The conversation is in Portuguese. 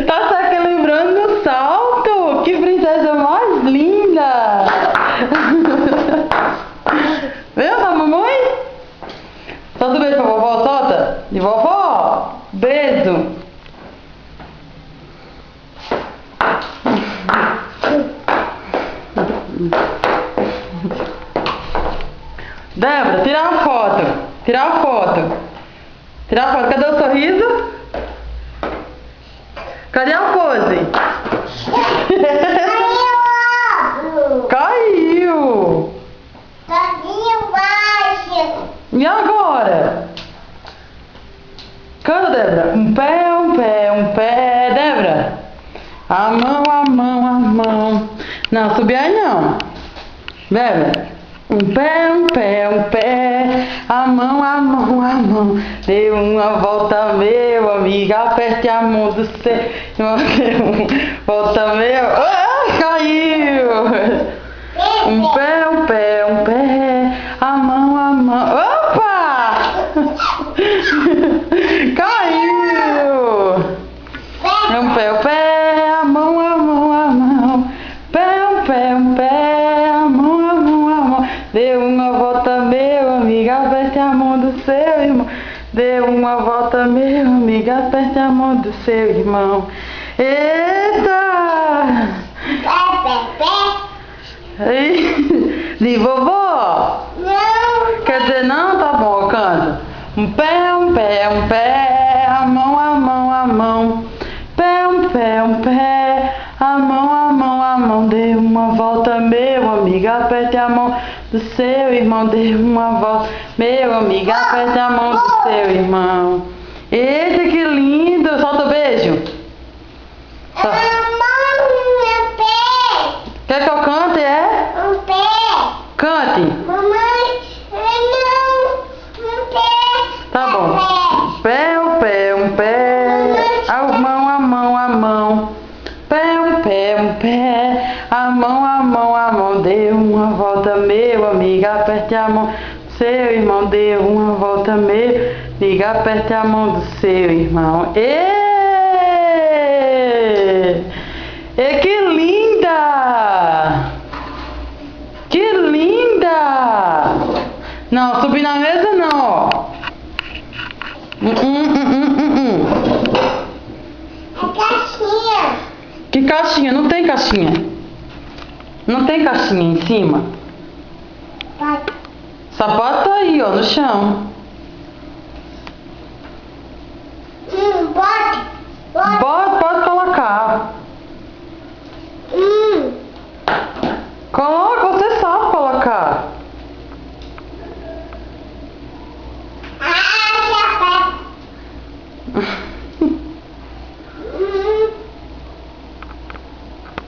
Tá se equilibrando no salto. Que princesa mais linda. Viu, tá, mamãe? Solta o beijo pra vovó, solta. De vovó. Beijo. Débora, tirar uma foto. Tirar uma foto. Tirar uma foto. Cadê o sorriso? Cadê a pose? Caiu! E agora? Canta, Débora. Um pé, um pé, um pé. Débora. A mão, a mão, a mão. Não, subir aí não. Débora. Um pé, um pé, um pé. A mão, a mão, a mão. Deu uma volta, meu amigo. Aperte a mão do seu. Volta, meu. Ah, caiu! Um pé, um pé, um pé. A mão, a mão. Opa! Caiu! Um pé, um pé. A mão, a mão, a mão. Pé, um pé, um pé. A mão, a mão, a mão. Deu uma volta, meu amigo. Aperte a mão do seu irmão. Deu uma volta, meu amigo. Aperte a mão do seu irmão. Eita! De vovó? Não. Quer dizer não? Tá bom, eu canto. Um pé, um pé, um pé. A mão, a mão, a mão. Pé, um pé, um pé. A mão, a mão, a mão. Dê uma volta, meu amigo. Aperte a mão do seu irmão. Dê uma volta, meu amigo. Aperte a mão do seu irmão. Eita, que lindo. Solta o beijo. Quer que eu cante, é? Cante. Tá bom. Pé, um pé, um pé. A mão, a mão, a mão. Pé, um pé, um pé. A mão, a mão, a mão. Deu uma volta, meu amigo. Aperte a mão do seu irmão. Deu uma volta, meu amigo. Aperte a mão do seu irmão. Que linda! Que linda! Não, subir na mesa não, ó. Caixinha. Que caixinha? Não tem caixinha. Não tem caixinha em cima. Sapato tá aí, ó, no chão.